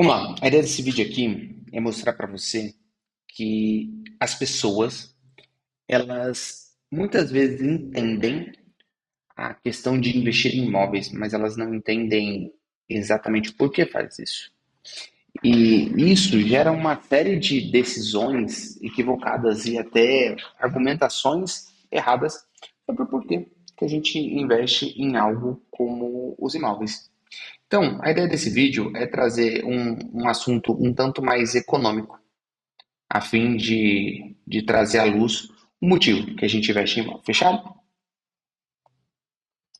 Vamos lá. A ideia desse vídeo aqui é mostrar para você que as pessoas, elas muitas vezes entendem a questão de investir em imóveis, mas elas não entendem exatamente por que faz isso. E isso gera uma série de decisões equivocadas e até argumentações erradas sobre o porquê que a gente investe em algo como os imóveis. Então, a ideia desse vídeo é trazer um assunto um tanto mais econômico, a fim de trazer à luz o motivo que a gente investe em imóvel. Fechado?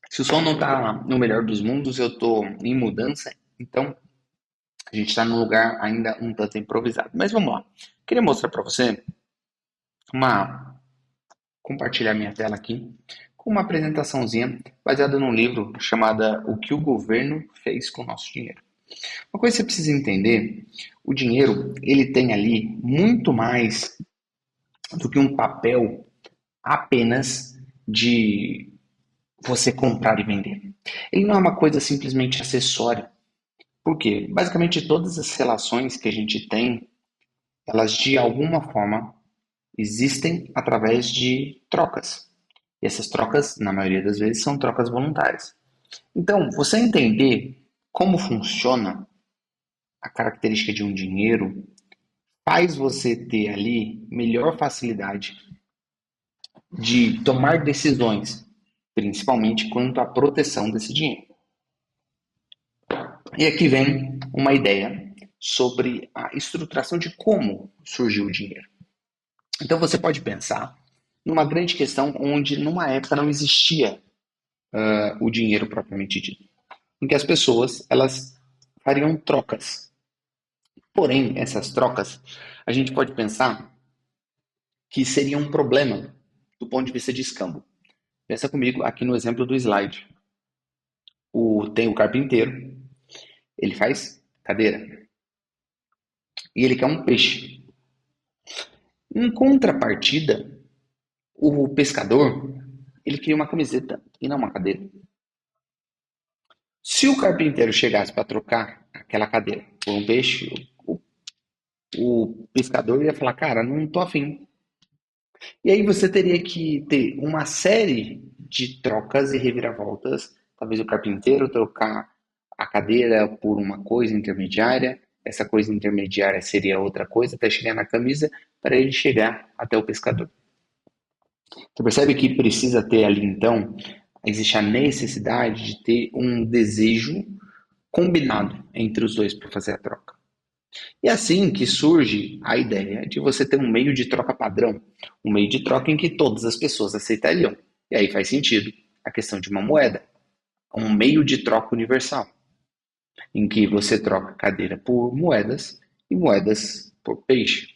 Se o som não está no melhor dos mundos, eu estou em mudança, então a gente está num lugar ainda um tanto improvisado. Mas vamos lá. Queria mostrar para você uma. Compartilhar minha tela aqui com uma apresentaçãozinha baseada num livro chamado O que o Governo Fez com o Nosso Dinheiro. Uma coisa que você precisa entender, o dinheiro, ele tem ali muito mais do que um papel apenas de você comprar e vender. Ele não é uma coisa simplesmente acessória. Por quê? Basicamente todas as relações que a gente tem, elas de alguma forma existem através de trocas. E essas trocas, na maioria das vezes, são trocas voluntárias. Então, você entender como funciona a característica de um dinheiro faz você ter ali melhor facilidade de tomar decisões, principalmente quanto à proteção desse dinheiro. E aqui vem uma ideia sobre a estruturação de como surgiu o dinheiro. Então você pode pensar numa grande questão onde numa época não existia o dinheiro propriamente dito, em que as pessoas elas fariam trocas. Porém, essas trocas a gente pode pensar que seria um problema do ponto de vista de escambo. Pensa comigo aqui no exemplo do slide. Tem o carpinteiro, ele faz cadeira e ele quer um peixe. Em contrapartida, o pescador, ele queria uma camiseta e não uma cadeira. Se o carpinteiro chegasse para trocar aquela cadeira por um peixe, o pescador ia falar, cara, não tô afim. E aí você teria que ter uma série de trocas e reviravoltas. Talvez o carpinteiro trocar a cadeira por uma coisa intermediária, essa coisa intermediária seria outra coisa, até chegar na camisa, para ele chegar até o pescador. Você percebe que precisa ter ali, então, existe a necessidade de ter um desejo combinado entre os dois para fazer a troca. E é assim que surge a ideia de você ter um meio de troca padrão, um meio de troca em que todas as pessoas aceitariam. E aí faz sentido a questão de uma moeda, um meio de troca universal, em que você troca cadeira por moedas e moedas por peixe.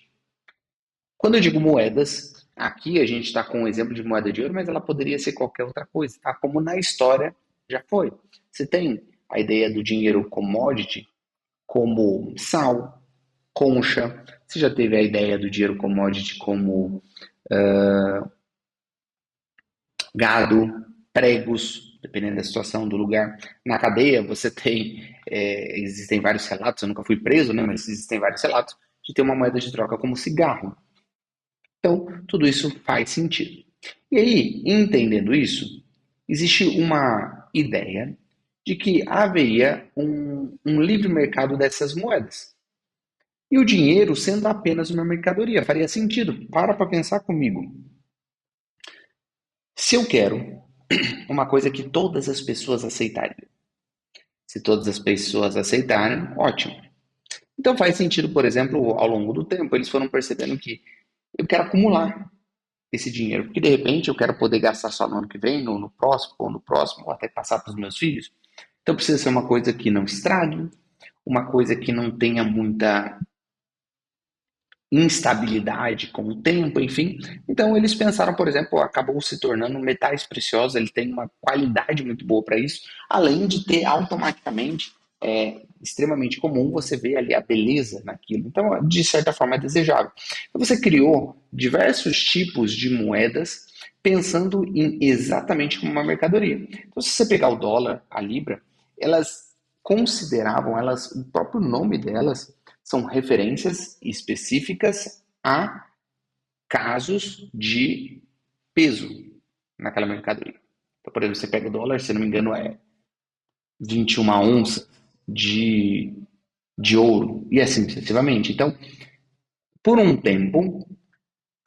Quando eu digo moedas, aqui a gente está com um exemplo de moeda de ouro, mas ela poderia ser qualquer outra coisa, tá? Como na história já foi. Você tem a ideia do dinheiro commodity como sal, concha. Você já teve a ideia do dinheiro commodity como gado, pregos, dependendo da situação do lugar. Na cadeia você tem, existem vários relatos, eu nunca fui preso, né, mas existem vários relatos de ter uma moeda de troca como cigarro. Então, tudo isso faz sentido. E aí, entendendo isso, existe uma ideia de que haveria um livre mercado dessas moedas. E o dinheiro sendo apenas uma mercadoria, faria sentido. Para pensar comigo. Se eu quero uma coisa que todas as pessoas aceitarem, se todas as pessoas aceitarem, ótimo. Então faz sentido, por exemplo, ao longo do tempo, eles foram percebendo que eu quero acumular esse dinheiro, porque de repente eu quero poder gastar só no ano que vem, no próximo, ou no próximo, ou até passar para os meus filhos. Então precisa ser uma coisa que não estrague, uma coisa que não tenha muita instabilidade com o tempo, enfim. Então eles pensaram, por exemplo, acabou se tornando metais preciosos, ele tem uma qualidade muito boa para isso, além de ter automaticamente extremamente comum você ver ali a beleza naquilo. Então, de certa forma, é desejável. Então, você criou diversos tipos de moedas pensando em exatamente como uma mercadoria. Então, se você pegar o dólar, a libra, elas consideravam elas, o próprio nome delas, são referências específicas a casos de peso naquela mercadoria. Então, por exemplo, você pega o dólar, se não me engano, é 21 onças de ouro, e assim sucessivamente. Então, por um tempo,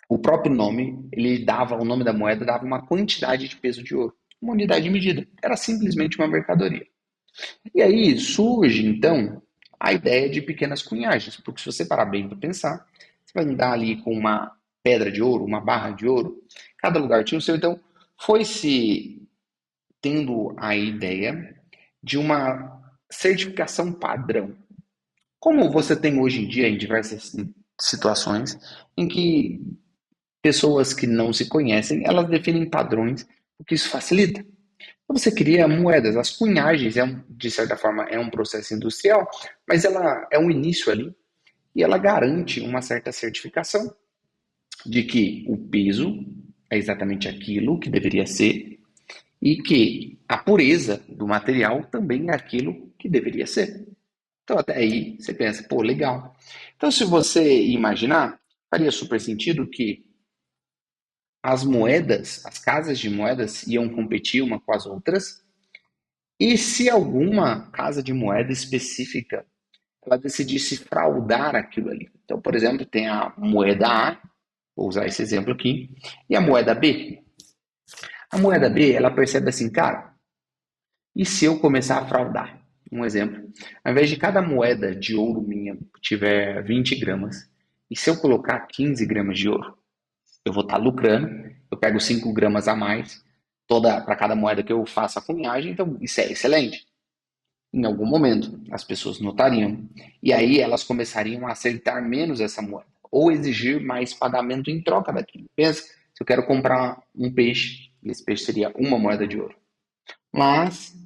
o próprio nome, ele dava, o nome da moeda dava uma quantidade de peso de ouro, uma unidade de medida. Era simplesmente uma mercadoria. E aí surge, então, a ideia de pequenas cunhagens, porque se você parar bem para pensar, você vai andar ali com uma pedra de ouro, uma barra de ouro, cada lugar tinha o seu, então foi-se tendo a ideia de uma certificação padrão. Como você tem hoje em dia em diversas situações em que pessoas que não se conhecem, elas definem padrões, o que isso facilita. Então você cria moedas, as cunhagens, de certa forma, é um processo industrial, mas ela é um início ali e ela garante uma certa certificação de que o peso é exatamente aquilo que deveria ser e que a pureza do material também é aquilo que deveria ser. Então, até aí, você pensa, pô, legal. Então, se você imaginar, faria super sentido que as moedas, as casas de moedas iam competir uma com as outras, e se alguma casa de moeda específica ela decidisse fraudar aquilo ali. Então, por exemplo, tem a moeda A, vou usar esse exemplo aqui, e a moeda B. A moeda B, ela percebe assim, cara, e se eu começar a fraudar? Um exemplo, ao invés de cada moeda de ouro minha tiver 20 gramas, e se eu colocar 15 gramas de ouro, eu vou estar lucrando, eu pego 5 gramas a mais toda para cada moeda que eu faço a cunhagem, então isso é excelente. Em algum momento, as pessoas notariam, e aí elas começariam a aceitar menos essa moeda, ou exigir mais pagamento em troca daquilo. Pensa, se eu quero comprar um peixe, esse peixe seria uma moeda de ouro. Mas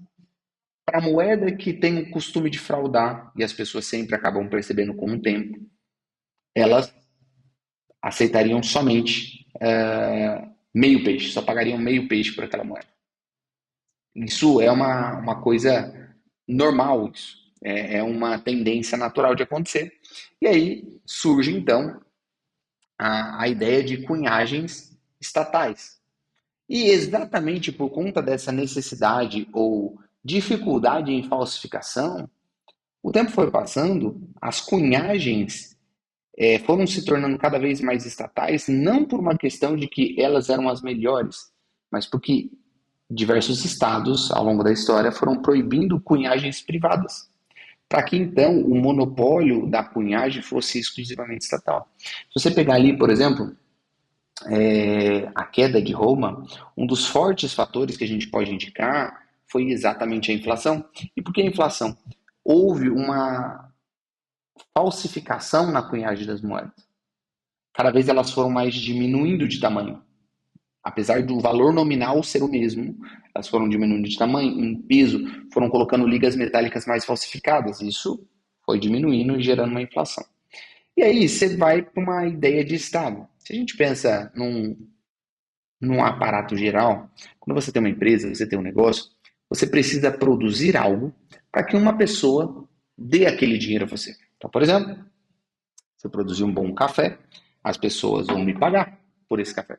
para a moeda que tem o costume de fraudar, e as pessoas sempre acabam percebendo com o tempo, elas aceitariam somente meio peixe, só pagariam meio peixe por aquela moeda. Isso é uma coisa normal, isso. É uma tendência natural de acontecer. E aí surge, então, a ideia de cunhagens estatais. E exatamente por conta dessa necessidade ou dificuldade em falsificação, o tempo foi passando, as cunhagens foram se tornando cada vez mais estatais, não por uma questão de que elas eram as melhores, mas porque diversos estados, ao longo da história, foram proibindo cunhagens privadas, para que então o monopólio da cunhagem fosse exclusivamente estatal. Se você pegar ali, por exemplo, a queda de Roma, um dos fortes fatores que a gente pode indicar foi exatamente a inflação. E por que a inflação? Houve uma falsificação na cunhagem das moedas. Cada vez elas foram mais diminuindo de tamanho. Apesar do valor nominal ser o mesmo, elas foram diminuindo de tamanho, em peso, foram colocando ligas metálicas mais falsificadas. Isso foi diminuindo e gerando uma inflação. E aí você vai para uma ideia de Estado. Se a gente pensa num aparato geral, quando você tem uma empresa, você tem um negócio, você precisa produzir algo para que uma pessoa dê aquele dinheiro a você. Então, por exemplo, se eu produzir um bom café, as pessoas vão me pagar por esse café.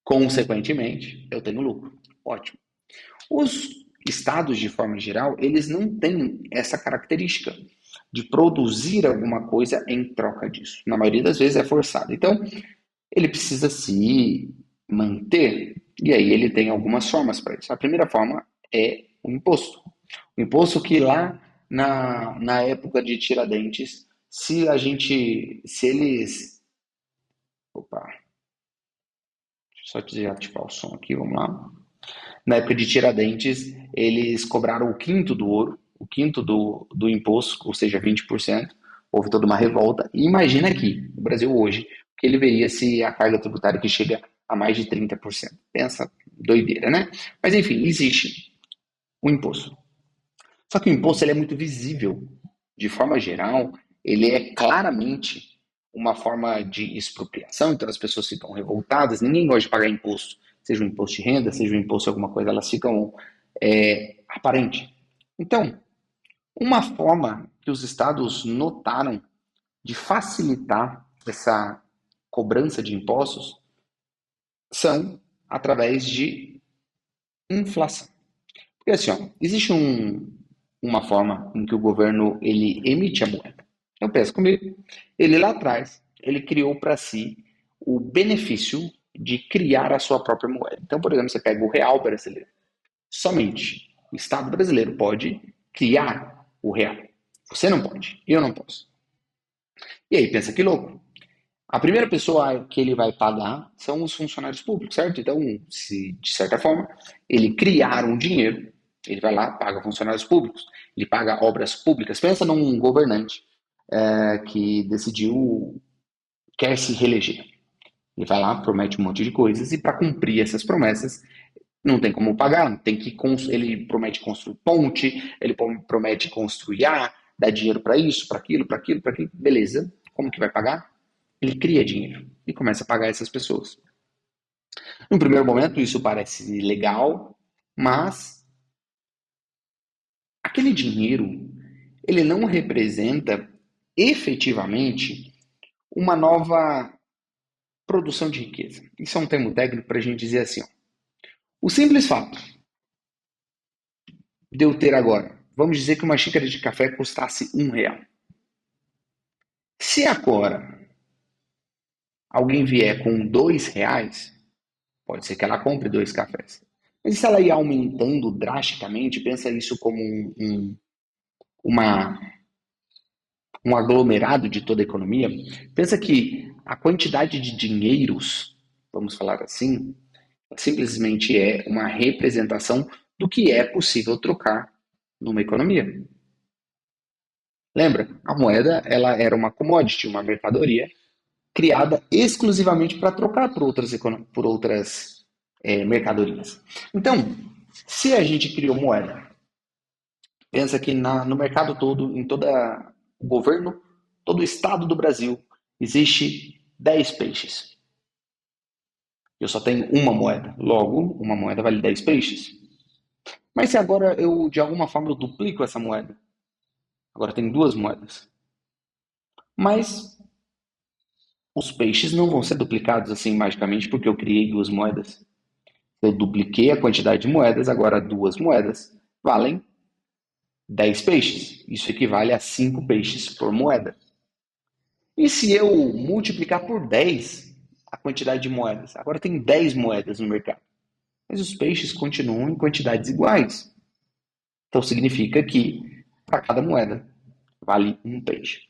Consequentemente, eu tenho lucro. Ótimo. Os estados, de forma geral, eles não têm essa característica de produzir alguma coisa em troca disso. Na maioria das vezes é forçado. Então, ele precisa se manter, e aí ele tem algumas formas para isso. A primeira forma é o imposto. O imposto que lá na época de Tiradentes, se eles, opa, só desativar o som aqui, vamos lá. Na época de Tiradentes, eles cobraram o quinto do ouro, o quinto do imposto, ou seja, 20%. Houve toda uma revolta. E imagina aqui, no Brasil hoje, que ele veria se a carga tributária que chega a mais de 30%. Pensa, doideira, né? Mas enfim, existe o imposto. Só que o imposto ele é muito visível. De forma geral, ele é claramente uma forma de expropriação, então as pessoas ficam revoltadas, ninguém gosta de pagar imposto, seja um imposto de renda, seja um imposto de alguma coisa, elas ficam aparente. Então, Uma forma que os estados notaram de facilitar essa cobrança de impostos são através de inflação. Porque assim, ó, existe uma forma em que o governo ele emite a moeda. Então pensa comigo, ele lá atrás, ele criou para si o benefício de criar a sua própria moeda. Então, por exemplo, você pega o real brasileiro. Somente o Estado brasileiro pode criar o real. Você não pode, eu não posso. E aí, pensa que louco. A primeira pessoa que ele vai pagar são os funcionários públicos, certo? Então, se de certa forma ele criar um dinheiro, ele vai lá, paga funcionários públicos, ele paga obras públicas. Pensa num governante que decidiu, quer se reeleger. Ele vai lá, promete um monte de coisas e para cumprir essas promessas não tem como pagar, tem que ele promete construir ponte, ele promete construir dar dinheiro para isso, para aquilo, para aquilo, para aquilo, beleza? Como que vai pagar? Ele cria dinheiro e começa a pagar essas pessoas. No primeiro momento isso parece legal, mas aquele dinheiro ele não representa efetivamente uma nova produção de riqueza. Isso é um termo técnico para a gente dizer assim, ó, o simples fato de eu ter agora, vamos dizer que uma xícara de café custasse R$ 1. Se agora alguém vier com R$ 2, pode ser que ela compre dois cafés. Mas e se ela ir aumentando drasticamente, pensa isso como uma, um aglomerado de toda a economia, pensa que a quantidade de dinheiros, vamos falar assim, simplesmente é uma representação do que é possível trocar numa economia. Lembra? A moeda ela era uma commodity, uma mercadoria criada exclusivamente para trocar por outras mercadorias. Então, se a gente criou moeda, pensa que no mercado todo, em todo o governo, todo o estado do Brasil, existe 10 peixes. Eu só tenho uma moeda. Logo, uma moeda vale 10 peixes. Mas se agora eu, de alguma forma, eu duplico essa moeda, agora tem duas moedas. Mas os peixes não vão ser duplicados assim magicamente porque eu criei duas moedas. Eu dupliquei a quantidade de moedas, agora duas moedas valem 10 peixes. Isso equivale a 5 peixes por moeda. E se eu multiplicar por 10 a quantidade de moedas? Agora tem 10 moedas no mercado. Mas os peixes continuam em quantidades iguais. Então significa que para cada moeda vale um peixe.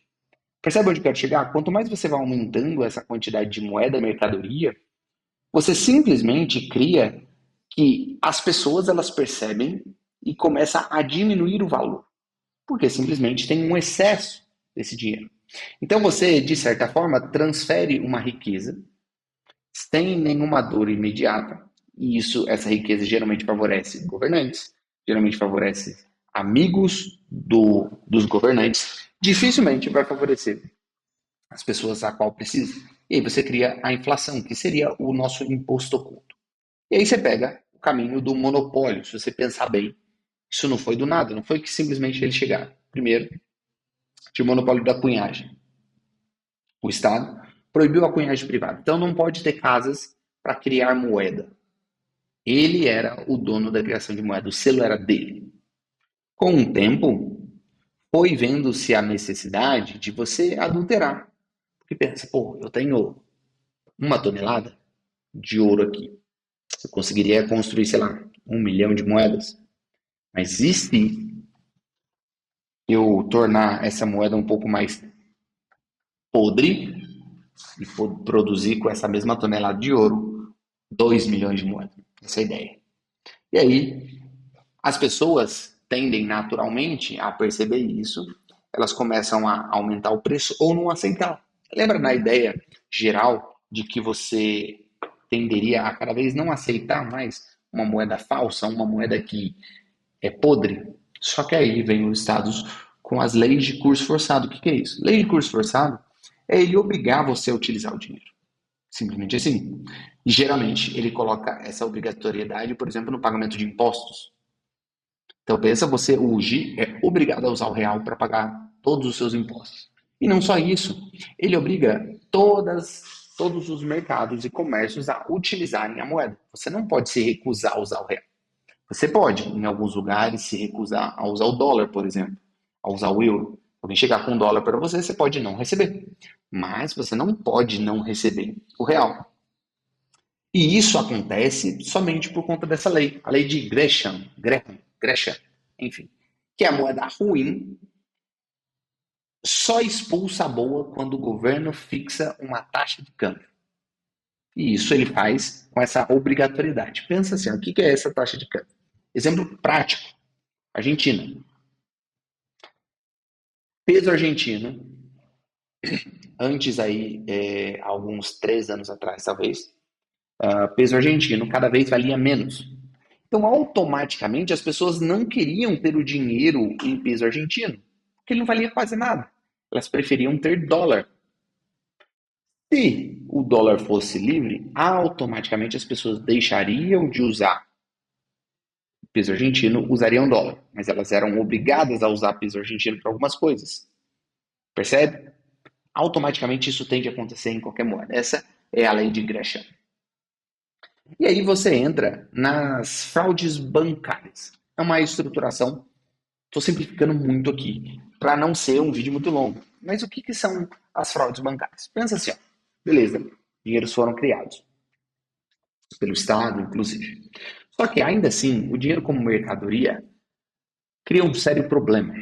Percebe onde eu quero chegar? Quanto mais você vai aumentando essa quantidade de moeda mercadoria, você simplesmente cria que as pessoas elas percebem e começa a diminuir o valor, porque simplesmente tem um excesso desse dinheiro. Então você, de certa forma, transfere uma riqueza sem nenhuma dor imediata, e essa riqueza geralmente favorece governantes, geralmente favorece amigos dos governantes, dificilmente vai favorecer as pessoas a qual precisa. E aí você cria a inflação, que seria o nosso imposto oculto. E aí você pega o caminho do monopólio. Se você pensar bem, isso não foi do nada, não foi que simplesmente eles chegaram. Primeiro, tinha o monopólio da cunhagem. O Estado proibiu a cunhagem privada. Então não pode ter casas para criar moeda. Ele era o dono da criação de moeda, o selo era dele. Com o tempo, foi vendo-se a necessidade de você adulterar. Porque pensa, pô, eu tenho 1 tonelada de ouro aqui. Eu conseguiria construir, sei lá, 1 milhão de moedas. Mas e se eu tornar essa moeda um pouco mais podre e produzir com essa mesma tonelada de ouro 2 milhões de moedas? Essa é a ideia. E aí, as pessoas tendem naturalmente a perceber isso, elas começam a aumentar o preço ou não aceitar. Lembra na ideia geral de que você tenderia a cada vez não aceitar mais uma moeda falsa, uma moeda que é podre? Só que aí vem os estados com as leis de curso forçado. O que é isso? Lei de curso forçado é ele obrigar você a utilizar o dinheiro. Simplesmente assim. E geralmente ele coloca essa obrigatoriedade, por exemplo, no pagamento de impostos. Então pensa, você hoje é obrigado a usar o real para pagar todos os seus impostos. E não só isso, ele obriga todos os mercados e comércios a utilizarem a moeda. Você não pode se recusar a usar o real. Você pode, em alguns lugares, se recusar a usar o dólar, por exemplo, a usar o euro. Alguém chegar com um dólar para você, você pode não receber. Mas você não pode não receber o real. E isso acontece somente por conta dessa lei, a lei de Gresham, enfim, que é a moeda ruim só expulsa a boa quando o governo fixa uma taxa de câmbio. E isso ele faz com essa obrigatoriedade. Pensa assim, o que é essa taxa de câmbio? Exemplo prático, Argentina. Peso argentino, antes aí, alguns 3 anos atrás talvez, peso argentino cada vez valia menos. Então, automaticamente, as pessoas não queriam ter o dinheiro em peso argentino, porque ele não valia quase nada. Elas preferiam ter dólar. Se o dólar fosse livre, automaticamente as pessoas deixariam de usar peso argentino, usariam dólar. Mas elas eram obrigadas a usar peso argentino para algumas coisas. Percebe? Automaticamente isso tende a acontecer em qualquer moeda. Essa é a lei de Gresham. E aí você entra nas fraudes bancárias. É uma estruturação. Estou simplificando muito aqui, para não ser um vídeo muito longo. Mas o que são as fraudes bancárias? Pensa assim, ó. Beleza, dinheiros foram criados, pelo Estado, inclusive. Só que ainda assim, o dinheiro como mercadoria cria um sério problema.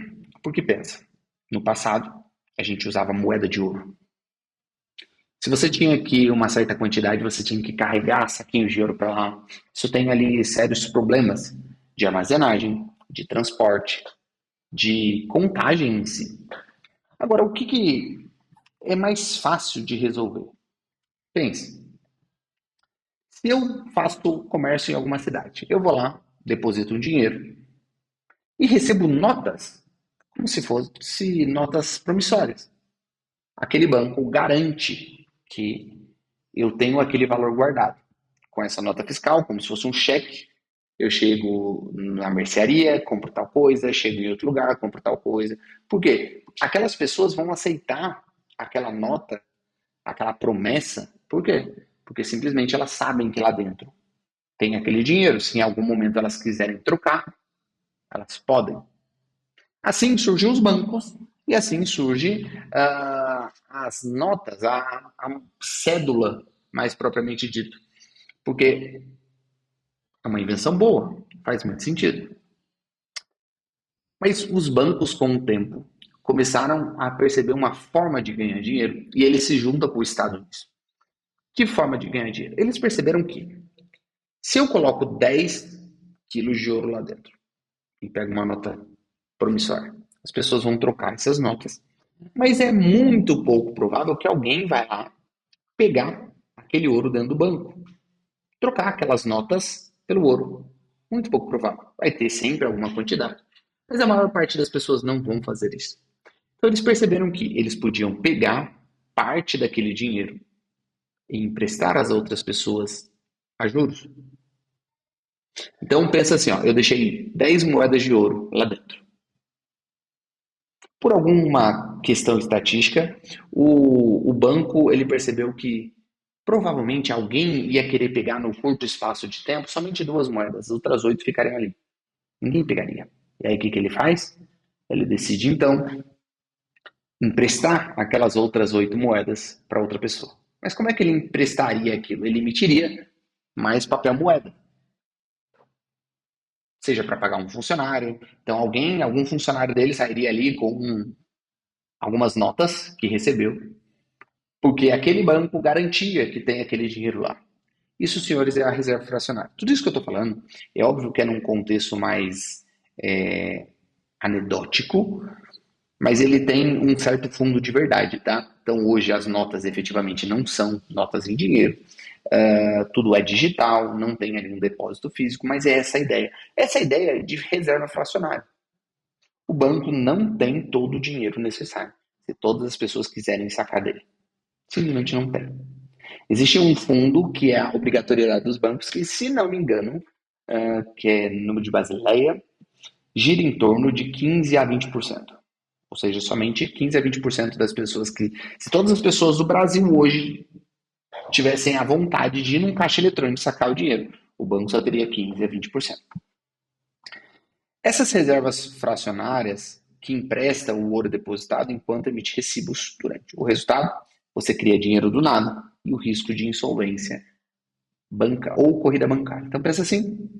Porque pensa, no passado, a gente usava moeda de ouro. Se você tinha aqui uma certa quantidade, você tinha que carregar saquinhos de ouro para lá. Isso tem ali sérios problemas de armazenagem, de transporte, de contagem em si. Agora, o que é mais fácil de resolver? Pense, se eu faço comércio em alguma cidade, eu vou lá, deposito um dinheiro e recebo notas, como se fossem notas promissórias. Aquele banco garante que eu tenho aquele valor guardado. Com essa nota fiscal, como se fosse um cheque, eu chego na mercearia, compro tal coisa, chego em outro lugar, compro tal coisa. Por quê? Aquelas pessoas vão aceitar aquela nota, aquela promessa. Por quê? Porque simplesmente elas sabem que lá dentro tem aquele dinheiro. Se em algum momento elas quiserem trocar, elas podem. Assim surgem os bancos e assim surge as notas, a cédula, mais propriamente dito. Porque é uma invenção boa, faz muito sentido. Mas os bancos, com o tempo, começaram a perceber uma forma de ganhar dinheiro e eles se juntam com o Estado nisso. Que forma de ganhar dinheiro? Eles perceberam que se eu coloco 10 quilos de ouro lá dentro e pego uma nota promissória, as pessoas vão trocar essas notas. Mas é muito pouco provável que alguém vai lá pegar aquele ouro dentro do banco, trocar aquelas notas pelo ouro. Muito pouco provável. Vai ter sempre alguma quantidade. Mas a maior parte das pessoas não vão fazer isso. Então eles perceberam que eles podiam pegar parte daquele dinheiro e emprestar às outras pessoas a juros. Então pensa assim, ó, eu deixei 10 moedas de ouro lá dentro. Por alguma questão estatística, o banco ele percebeu que provavelmente alguém ia querer pegar no curto espaço de tempo somente 2 moedas, as outras 8 ficariam ali. Ninguém pegaria. E aí o que ele faz? Ele decide então emprestar aquelas outras 8 moedas para outra pessoa. Mas como é que ele emprestaria aquilo? Ele emitiria mais papel moeda, seja para pagar um funcionário. Então algum funcionário dele sairia ali com algumas notas que recebeu, porque aquele banco garantia que tem aquele dinheiro lá. Isso, senhores, é a reserva fracionária. Tudo isso que eu estou falando, é óbvio que é num contexto mais anedótico, mas ele tem um certo fundo de verdade, tá? Então hoje as notas efetivamente não são notas em dinheiro, tudo é digital, não tem ali um depósito físico, mas é essa a ideia. Essa é a ideia de reserva fracionária. O banco não tem todo o dinheiro necessário, se todas as pessoas quiserem sacar dele. Simplesmente não tem. Existe um fundo que é a obrigatoriedade dos bancos, que, se não me engano, que é número de Basileia, gira em torno de 15 a 20%. Ou seja, somente 15 a 20% das pessoas que. Se todas as pessoas do Brasil hoje tivessem a vontade de ir num caixa eletrônico sacar o dinheiro, o banco só teria 15 a 20%. Essas reservas fracionárias que emprestam o ouro depositado enquanto emite recibos durante o resultado, você cria dinheiro do nada e o risco de insolvência banca ou corrida bancária. Então pensa assim,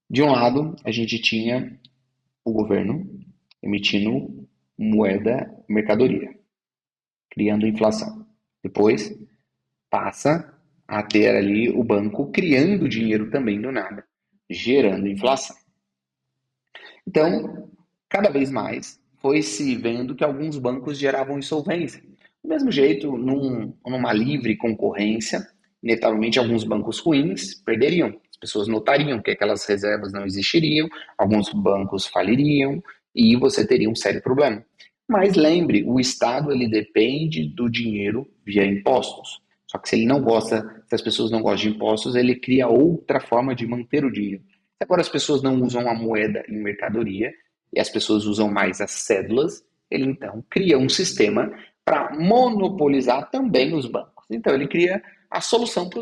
de um lado a gente tinha o governo emitindo moeda mercadoria, criando inflação. Depois passa a ter ali o banco criando dinheiro também do nada, gerando inflação. Então, cada vez mais foi se vendo que alguns bancos geravam insolvência. Do mesmo jeito, numa livre concorrência, inevitavelmente alguns bancos ruins perderiam. As pessoas notariam que aquelas reservas não existiriam, alguns bancos faliriam e você teria um sério problema. Mas lembre, o Estado ele depende do dinheiro via impostos. Só que se ele não gosta, se as pessoas não gostam de impostos, ele cria outra forma de manter o dinheiro. Agora as pessoas não usam a moeda em mercadoria e as pessoas usam mais as cédulas, ele então cria um sistema para monopolizar também os bancos. Então ele cria a solução para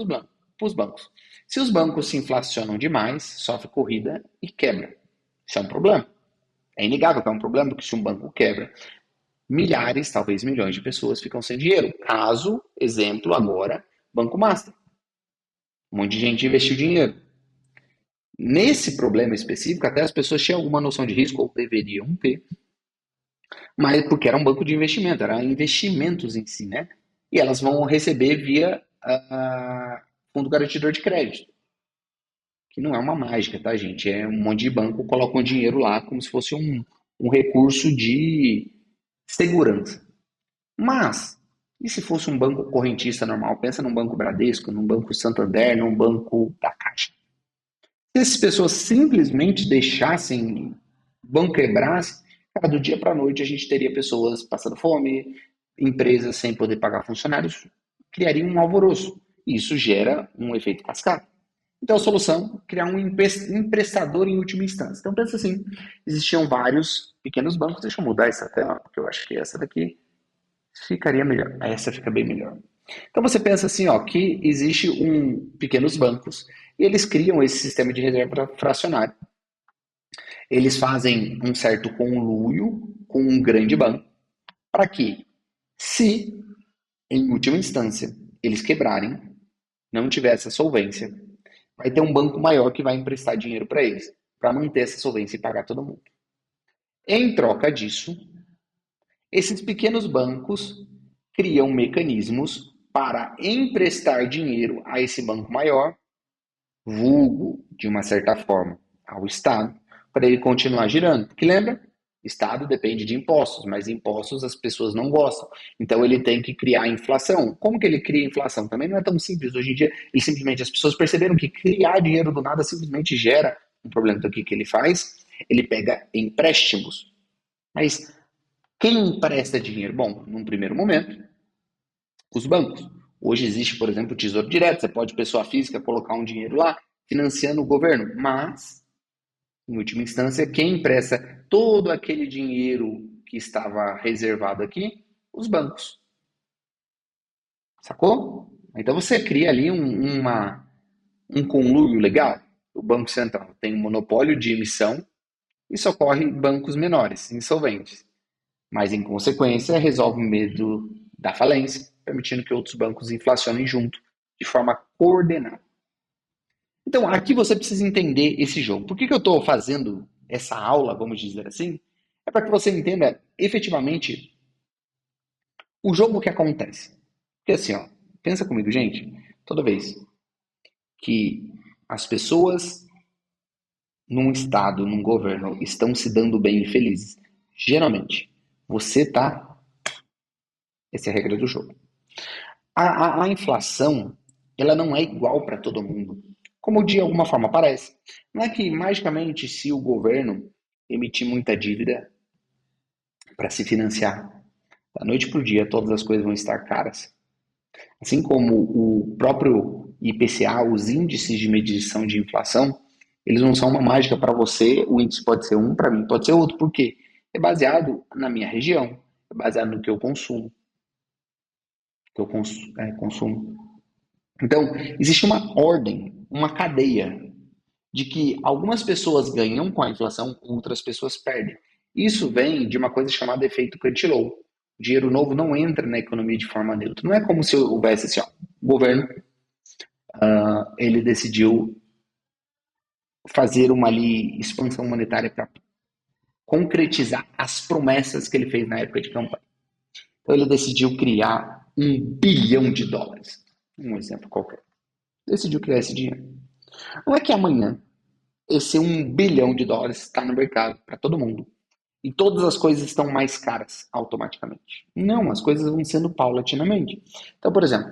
os bancos. Se os bancos se inflacionam demais, sofre corrida e quebra. Isso é um problema. É inegável que é um problema, porque se um banco quebra, milhares, talvez milhões de pessoas ficam sem dinheiro. Caso, exemplo agora, Banco Master. Um monte de gente investiu dinheiro. Nesse problema específico, até as pessoas tinham alguma noção de risco, ou deveriam ter, mas porque era um banco de investimento, eram investimentos em si, né? E elas vão receber via fundo garantidor de crédito, que não é uma mágica, tá, gente? É um monte de banco colocam dinheiro lá como se fosse um recurso de segurança. Mas, e se fosse um banco correntista normal? Pensa num banco Bradesco, num banco Santander, num banco da Caixa. Se essas pessoas simplesmente deixassem o banco quebrasse, cara, do dia para a noite a gente teria pessoas passando fome, empresas sem poder pagar funcionários, criaria um alvoroço. E isso gera um efeito cascata. Então a solução é criar um emprestador em última instância. Então pensa assim, existiam vários pequenos bancos, deixa eu mudar essa tela, porque eu acho que essa daqui ficaria melhor. Essa fica bem melhor. Então você pensa assim, ó, que existe pequenos bancos e eles criam esse sistema de reserva fracionária. Eles fazem um certo conluio com um grande banco para que, se em última instância eles quebrarem, não tiver essa solvência, vai ter um banco maior que vai emprestar dinheiro para eles, para manter essa solvência e pagar todo mundo. Em troca disso, esses pequenos bancos criam mecanismos para emprestar dinheiro a esse banco maior, vulgo, de uma certa forma, ao Estado, para ele continuar girando. Porque lembra? Estado depende de impostos, mas impostos as pessoas não gostam. Então ele tem que criar inflação. Como que ele cria inflação? Também não é tão simples. Hoje em dia, ele simplesmente, as pessoas perceberam que criar dinheiro do nada simplesmente gera um problema. Então o que, que ele faz? Ele pega empréstimos. Mas quem empresta dinheiro? Bom, num primeiro momento, os bancos. Hoje existe, por exemplo, o Tesouro Direto. Você pode, pessoa física, colocar um dinheiro lá, financiando o governo. Mas, em última instância, quem empresta todo aquele dinheiro que estava reservado aqui? Os bancos. Sacou? Então você cria ali um conluio legal. O Banco Central tem um monopólio de emissão e socorre bancos menores, insolventes. Mas, em consequência, resolve o medo da falência, permitindo que outros bancos inflacionem junto, de forma coordenada. Então, aqui você precisa entender esse jogo. Por que eu estou fazendo essa aula, vamos dizer assim? É para que você entenda efetivamente o jogo que acontece. Porque assim, ó, pensa comigo, gente, toda vez que as pessoas num estado, num governo, estão se dando bem e felizes, geralmente, você tá. Essa é a regra do jogo. A inflação, ela não é igual para todo mundo, como de alguma forma parece. Não é que magicamente, se o governo emitir muita dívida para se financiar, da noite para o dia todas as coisas vão estar caras. Assim como o próprio IPCA, os índices de medição de inflação, Eles não são uma mágica para você, o índice pode ser um, para mim pode ser outro. Por quê? É baseado na minha região, é baseado no que eu consumo, consumo. Então, existe uma ordem, uma cadeia de que algumas pessoas ganham com a inflação, outras pessoas perdem. Isso vem de uma coisa chamada efeito Cantillon. O dinheiro novo não entra na economia de forma neutra. Não é como se houvesse assim, ó, o governo ele decidiu fazer uma ali expansão monetária para concretizar as promessas que ele fez na época de campanha. Então ele decidiu criar US$ 1 bilhão. Um exemplo qualquer. Decidiu criar esse dinheiro. Não é que amanhã esse US$ 1 bilhão está no mercado para todo mundo e todas as coisas estão mais caras automaticamente. Não, as coisas vão sendo paulatinamente. Então, por exemplo,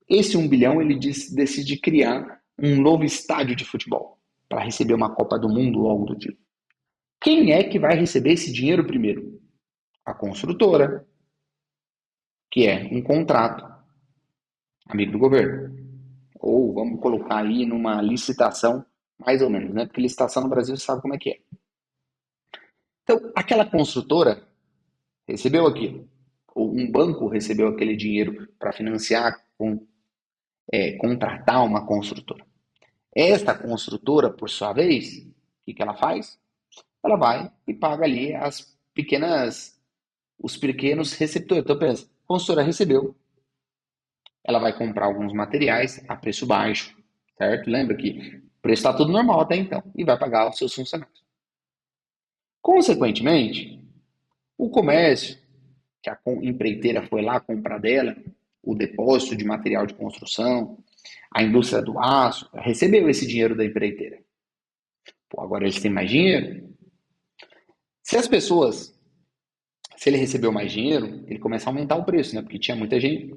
esse 1 bilhão ele decide criar um novo estádio de futebol para receber uma Copa do Mundo ou algo do tipo. Quem é que vai receber esse dinheiro primeiro? A construtora, que é um contrato, amigo do governo. Ou vamos colocar aí numa licitação, mais ou menos, né? Porque licitação no Brasil você sabe como é que é. Então, aquela construtora recebeu aquilo, ou um banco recebeu aquele dinheiro para financiar, contratar uma construtora. Esta construtora, por sua vez, o que ela faz? Ela vai e paga ali os pequenos receptores. Então, pensa, a construtora recebeu, ela vai comprar alguns materiais a preço baixo, certo? Lembra que o preço está tudo normal até então, e vai pagar os seus funcionários. Consequentemente, o comércio, que a empreiteira foi lá comprar dela, o depósito de material de construção, a indústria do aço, recebeu esse dinheiro da empreiteira. Pô, agora eles têm mais dinheiro. Se as pessoas, se ele recebeu mais dinheiro, ele começa a aumentar o preço, né? Porque tinha muita gente,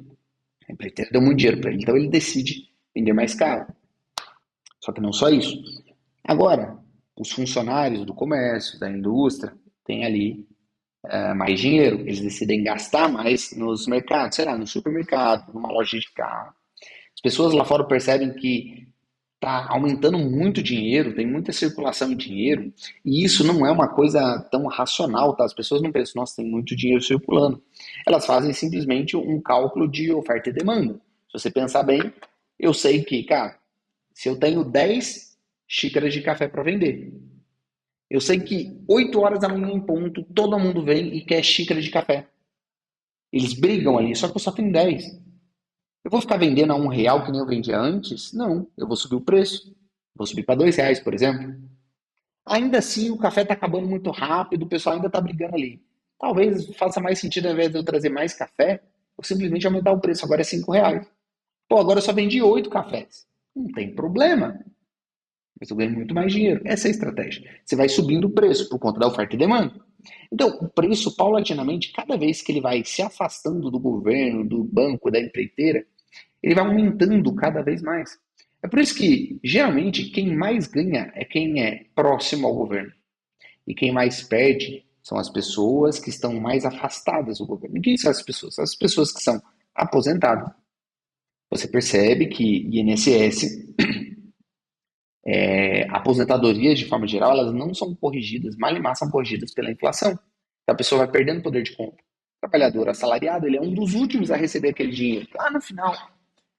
a empreiteira deu muito dinheiro para ele, então ele decide vender mais caro. Só que não só isso. Agora, os funcionários do comércio, da indústria, têm ali mais dinheiro, eles decidem gastar mais nos mercados, sei lá, no supermercado, numa loja de carro. As pessoas lá fora percebem que está aumentando muito dinheiro, tem muita circulação de dinheiro, e isso não é uma coisa tão racional, tá? As pessoas não pensam, nossa, tem muito dinheiro circulando. Elas fazem simplesmente um cálculo de oferta e demanda. Se você pensar bem, eu sei que, cara, se eu tenho 10 xícaras de café para vender, eu sei que 8 horas da manhã em ponto, todo mundo vem e quer xícara de café. Eles brigam ali, só que eu só tenho 10. Eu vou ficar vendendo a R$ 1 que nem eu vendia antes? Não, eu vou subir o preço. Vou subir para R$ 2, por exemplo. Ainda assim, o café está acabando muito rápido, o pessoal ainda está brigando ali. Talvez faça mais sentido, ao invés de eu trazer mais café, eu simplesmente aumentar o preço. Agora é R$ 5. Pô, agora eu só vendi 8 cafés. Não tem problema. Mas eu ganho muito mais dinheiro. Essa é a estratégia. Você vai subindo o preço por conta da oferta e demanda. Então, o preço, paulatinamente, cada vez que ele vai se afastando do governo, do banco, da empreiteira, ele vai aumentando cada vez mais. É por isso que, geralmente, quem mais ganha é quem é próximo ao governo. E quem mais perde são as pessoas que estão mais afastadas do governo. E quem são as pessoas? As pessoas que são aposentadas. Você percebe que INSS, aposentadorias de forma geral, elas não são corrigidas, mal e mal são corrigidas pela inflação. Então a pessoa vai perdendo poder de compra. O trabalhador assalariado, ele é um dos últimos a receber aquele dinheiro, lá no final.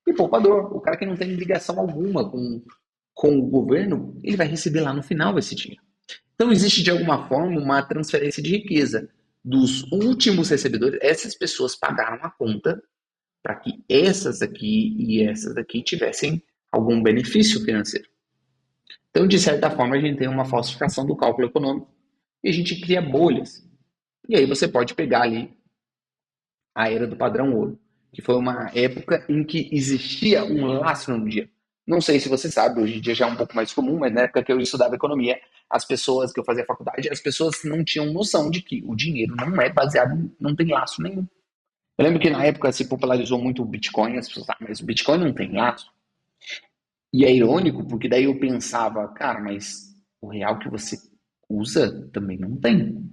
E poupador, o cara que não tem ligação alguma com o governo, ele vai receber lá no final esse dinheiro. Então existe de alguma forma uma transferência de riqueza dos últimos recebedores. Essas pessoas pagaram a conta para que essas aqui e essas aqui tivessem algum benefício financeiro. Então, de certa forma, a gente tem uma falsificação do cálculo econômico e a gente cria bolhas. E aí você pode pegar ali a era do padrão ouro, que foi uma época em que existia um lastro no dinheiro. Não sei se você sabe, hoje em dia já é um pouco mais comum, mas na época que eu estudava economia, as pessoas que eu fazia faculdade, as pessoas não tinham noção de que o dinheiro não é baseado, não tem laço nenhum. Eu lembro que na época se popularizou muito o Bitcoin, as pessoas, mas o Bitcoin não tem laço. E é irônico, porque daí eu pensava, cara, mas o real que você usa também não tem.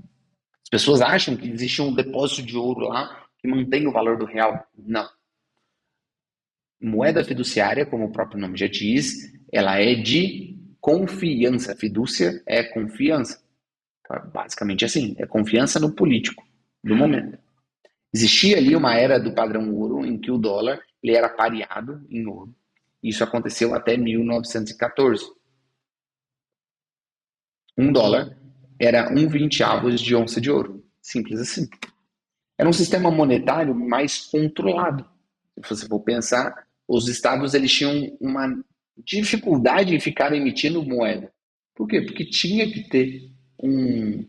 As pessoas acham que existe um depósito de ouro lá que mantém o valor do real. Não. Moeda fiduciária, como o próprio nome já diz, ela é de confiança. Fidúcia é confiança. Basicamente assim, é confiança no político do momento. Existia ali uma era do padrão ouro em que o dólar ele era pareado em ouro. Isso aconteceu até 1914. Um dólar era 1/20 de onça de ouro. Simples assim. Era um sistema monetário mais controlado. Se você for pensar, os estados eles tinham uma dificuldade em ficar emitindo moeda. Por quê? Porque tinha que ter um,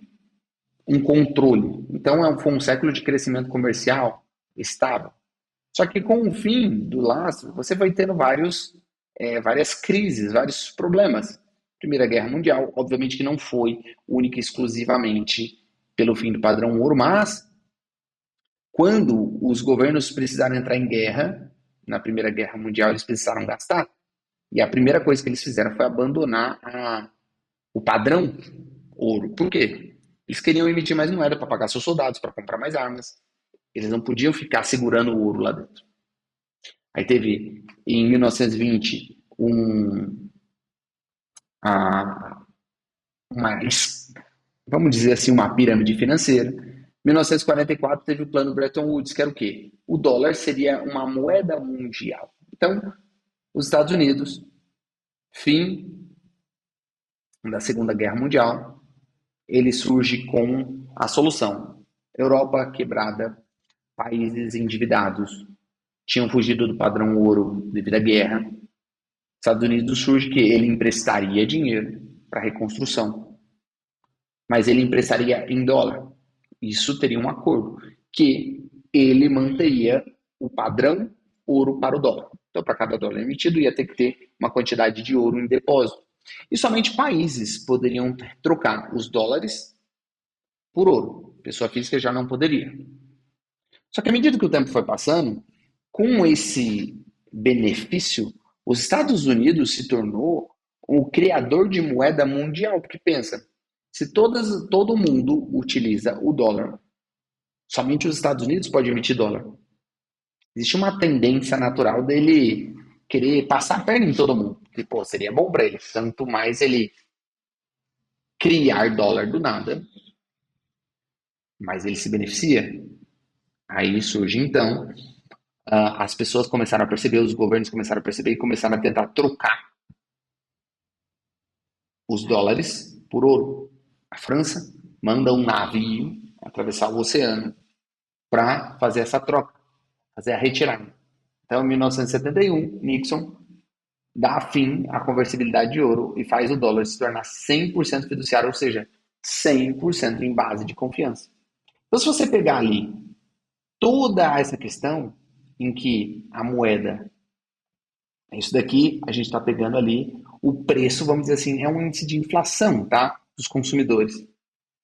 um controle. Então, foi um século de crescimento comercial estável. Só que com o fim do lastro, você vai tendo várias crises, vários problemas. Primeira Guerra Mundial, obviamente que não foi única e exclusivamente pelo fim do padrão ouro, mas quando os governos precisaram entrar em guerra, na Primeira Guerra Mundial, eles precisaram gastar. E a primeira coisa que eles fizeram foi abandonar o padrão ouro. Por quê? Eles queriam emitir mais moeda para pagar seus soldados, para comprar mais armas. Eles não podiam ficar segurando o ouro lá dentro. Aí teve, em 1920, uma, vamos dizer assim, uma pirâmide financeira. Em 1944 teve o plano Bretton Woods, que era o quê? O dólar seria uma moeda mundial. Então, os Estados Unidos, fim da Segunda Guerra Mundial, ele surge com a solução. Europa quebrada, países endividados, tinham fugido do padrão ouro devido à guerra. Estados Unidos surge que ele emprestaria dinheiro para reconstrução, mas ele emprestaria em dólar. Isso teria um acordo que ele manteria o padrão ouro para o dólar. Então, para cada dólar emitido, ia ter que ter uma quantidade de ouro em depósito. E somente países poderiam trocar os dólares por ouro. Pessoa física já não poderia. Só que à medida que o tempo foi passando, com esse benefício, os Estados Unidos se tornou o criador de moeda mundial. Porque pensa, se todo mundo utiliza o dólar, somente os Estados Unidos podem emitir dólar. Existe uma tendência natural dele querer passar a perna em todo mundo. Que, pô, seria bom para ele. Tanto mais ele criar dólar do nada, mais ele se beneficia. Aí surge então, as pessoas começaram a perceber, os governos começaram a perceber e começaram a tentar trocar os dólares por ouro. A França manda um navio atravessar o oceano para fazer essa troca, fazer a retirada. Então, em 1971, Nixon dá fim à conversibilidade de ouro e faz o dólar se tornar 100% fiduciário, ou seja, 100% em base de confiança. Então, se você pegar ali toda essa questão em que a moeda, isso daqui a gente está pegando ali, o preço, vamos dizer assim, é um índice de inflação, tá? Dos consumidores.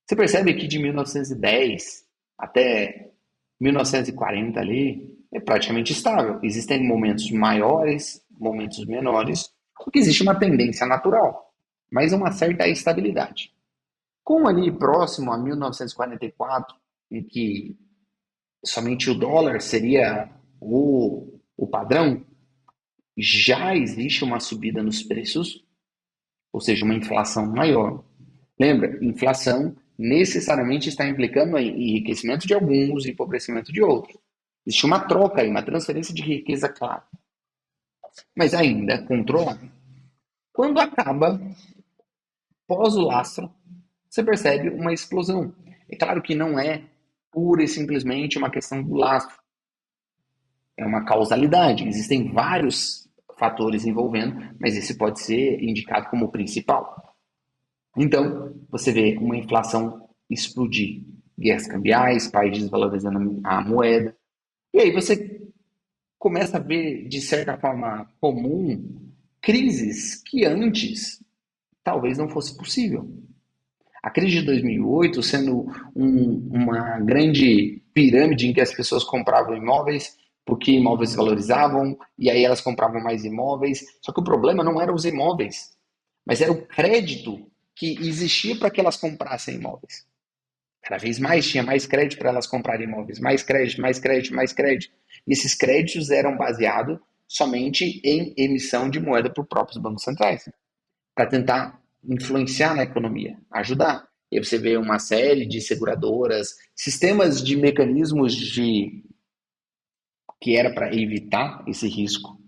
Você percebe que de 1910 até 1940 ali é praticamente estável. Existem momentos maiores, momentos menores, porque existe uma tendência natural, mas uma certa estabilidade. Com ali próximo a 1944, em que somente o dólar seria o padrão, já existe uma subida nos preços, ou seja, uma inflação maior. Lembra, inflação necessariamente está implicando em enriquecimento de alguns e empobrecimento de outros. Existe uma troca aí, uma transferência de riqueza clara. Mas ainda controlada. Quando acaba, pós o lastro, você percebe uma explosão. É claro que não é pura e simplesmente uma questão do lastro. É uma causalidade. Existem vários fatores envolvendo, mas esse pode ser indicado como principal. Então, você vê uma inflação explodir, guerras cambiais, países valorizando a moeda. E aí você começa a ver, de certa forma comum, crises que antes talvez não fosse possível. A crise de 2008 sendo uma grande pirâmide em que as pessoas compravam imóveis porque imóveis valorizavam e aí elas compravam mais imóveis. Só que o problema não eram os imóveis, mas era o crédito que existia para que elas comprassem imóveis. Cada vez mais tinha mais crédito para elas comprarem imóveis, mais crédito, mais crédito, mais crédito. E esses créditos eram baseados somente em emissão de moeda por próprios bancos centrais. para tentar influenciar na economia, ajudar. E aí você vê uma série de seguradoras, sistemas de mecanismos de que era para evitar esse risco,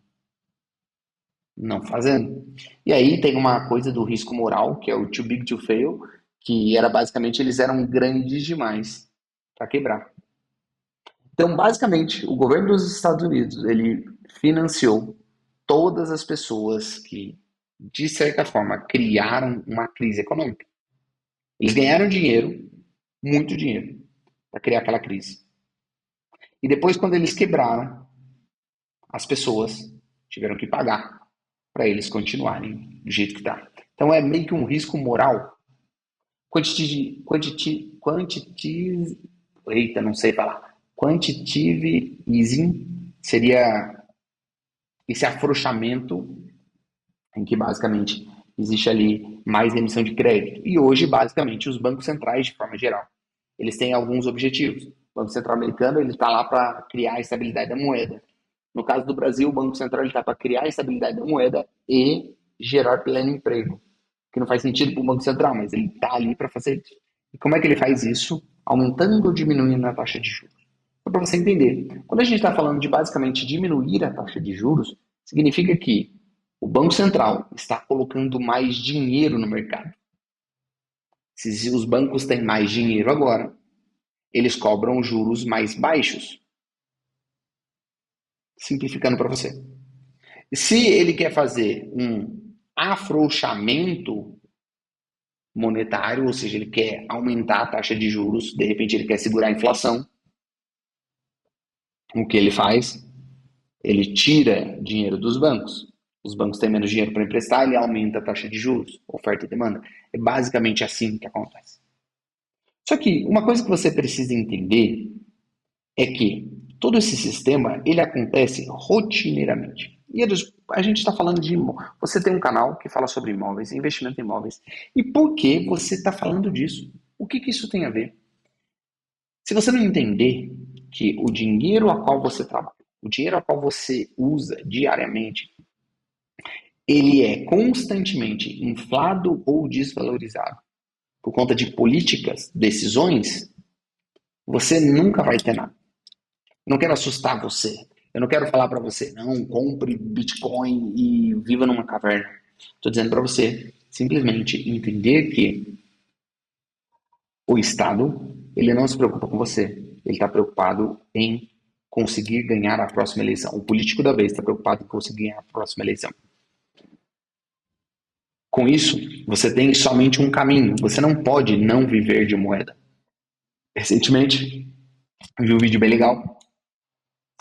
não fazendo. E aí tem uma coisa do risco moral, que é o too big to fail, que era basicamente eles eram grandes demais para quebrar. Então, basicamente, o governo dos Estados Unidos, ele financiou todas as pessoas que, de certa forma, criaram uma crise econômica. Eles ganharam dinheiro, muito dinheiro, para criar aquela crise. E depois, quando eles quebraram, as pessoas tiveram que pagar para eles continuarem do jeito que está. Então é meio que um risco moral. Eita, não sei falar. Quantitative easing seria esse afrouxamento em que basicamente existe ali mais emissão de crédito. E hoje, basicamente, os bancos centrais, de forma geral, eles têm alguns objetivos. O Banco Central americano ele está lá para criar a estabilidade da moeda. No caso do Brasil, o Banco Central está para criar a estabilidade da moeda e gerar pleno emprego. Que não faz sentido para o Banco Central, mas ele está ali para fazer isso. E como é que ele faz isso? Aumentando ou diminuindo a taxa de juros. Só para você entender, quando a gente está falando de basicamente diminuir a taxa de juros, significa que o Banco Central está colocando mais dinheiro no mercado. Se os bancos têm mais dinheiro agora, eles cobram juros mais baixos. Simplificando para você. Se ele quer fazer um afrouxamento monetário, ou seja, ele quer aumentar a taxa de juros, de repente ele quer segurar a inflação, o que ele faz? Ele tira dinheiro dos bancos. Os bancos têm menos dinheiro para emprestar, ele aumenta a taxa de juros, oferta e demanda. É basicamente assim que acontece. Só que uma coisa que você precisa entender é que todo esse sistema ele acontece rotineiramente. E a gente está falando de imóveis. Você tem um canal que fala sobre imóveis, investimento em imóveis. E por que você está falando disso? O que isso tem a ver? Se você não entender que o dinheiro a qual você trabalha, o dinheiro a qual você usa diariamente, ele é constantemente inflado ou desvalorizado por conta de políticas, decisões, você nunca vai ter nada. Não quero assustar você. Eu não quero falar para você, não, compre Bitcoin e viva numa caverna. Estou dizendo para você simplesmente entender que o Estado, ele não se preocupa com você. Ele está preocupado em conseguir ganhar a próxima eleição. O político da vez está preocupado em conseguir ganhar a próxima eleição. Com isso, você tem somente um caminho. Você não pode não viver de moeda. Recentemente, eu vi um vídeo bem legal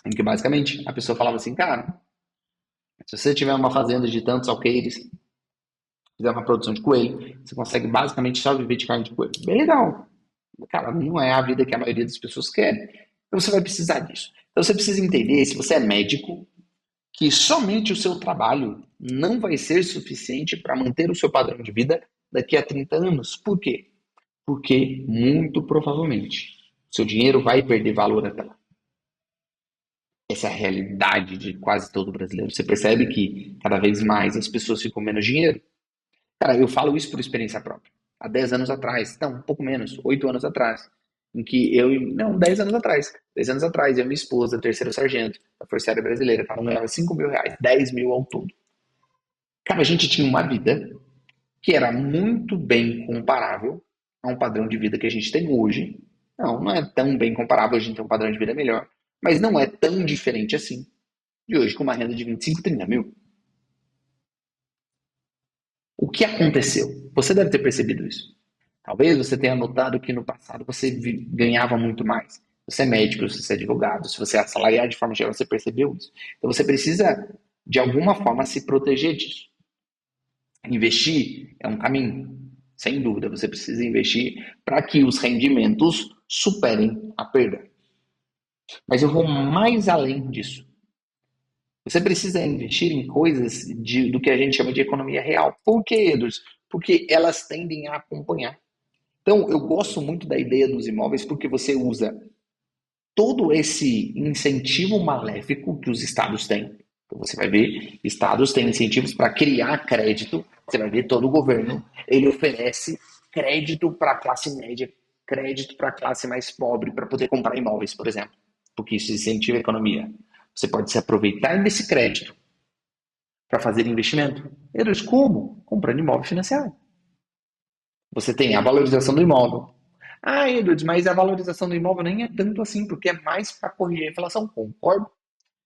em que basicamente a pessoa falava assim, cara, se você tiver uma fazenda de tantos alqueires, fizer uma produção de coelho, você consegue basicamente só viver de carne de coelho. Bem legal. Cara, não é a vida que a maioria das pessoas quer. Então você vai precisar disso. Então você precisa entender, se você é médico, que somente o seu trabalho não vai ser suficiente para manter o seu padrão de vida daqui a 30 anos. Por quê? Porque, muito provavelmente, seu dinheiro vai perder valor até lá. Essa é a realidade de quase todo brasileiro. Você percebe que cada vez mais as pessoas ficam menos dinheiro. Cara, eu falo isso por experiência própria. Há 10 anos atrás, não, um pouco menos, 8 anos atrás, em que não, 10 anos atrás, 10 anos atrás, eu e minha esposa, terceiro sargento da Força Aérea Brasileira, ela ganhava 5 mil reais, 10 mil ao todo. Cara, a gente tinha uma vida que era muito bem comparável a um padrão de vida que a gente tem hoje. Não, não é tão bem comparável, a gente tem um padrão de vida melhor, mas não é tão diferente assim de hoje, com uma renda de 25, 30 mil. O que aconteceu? Você deve ter percebido isso. Talvez você tenha notado que no passado você ganhava muito mais. Você é médico, se você é advogado, se você é assalariado de forma geral, você percebeu isso. Então você precisa, de alguma forma, se proteger disso. Investir é um caminho. Sem dúvida, você precisa investir para que os rendimentos superem a perda. Mas eu vou mais além disso. Você precisa investir em coisas do que a gente chama de economia real. Por quê, Edurs? Porque elas tendem a acompanhar. Então, eu gosto muito da ideia dos imóveis porque você usa todo esse incentivo maléfico que os estados têm. Então, você vai ver, estados têm incentivos para criar crédito Você vai ver todo o governo, ele oferece crédito para a classe média, crédito para a classe mais pobre, para poder comprar imóveis, por exemplo, porque isso incentiva a economia. Você pode se aproveitar desse crédito para fazer investimento. Eles como? Comprando imóvel financiado. Você tem a valorização do imóvel. Ah, Edwards, mas a valorização do imóvel nem é tanto assim, porque é mais para corrigir a inflação. Concordo.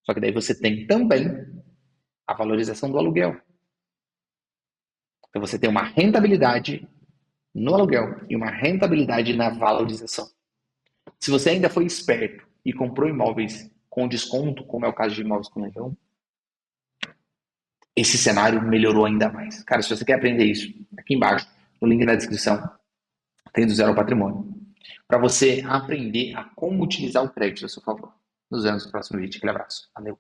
Só que daí você tem também a valorização do aluguel. Então você tem uma rentabilidade no aluguel e uma rentabilidade na valorização. Se você ainda foi esperto e comprou imóveis com desconto, como é o caso de imóveis com leilão, esse cenário melhorou ainda mais. Cara, se você quer aprender isso, aqui embaixo, no link na descrição, tem do zero ao patrimônio. Para você aprender a como utilizar o crédito a seu favor. Nos vemos no próximo vídeo. Aquele abraço. Valeu.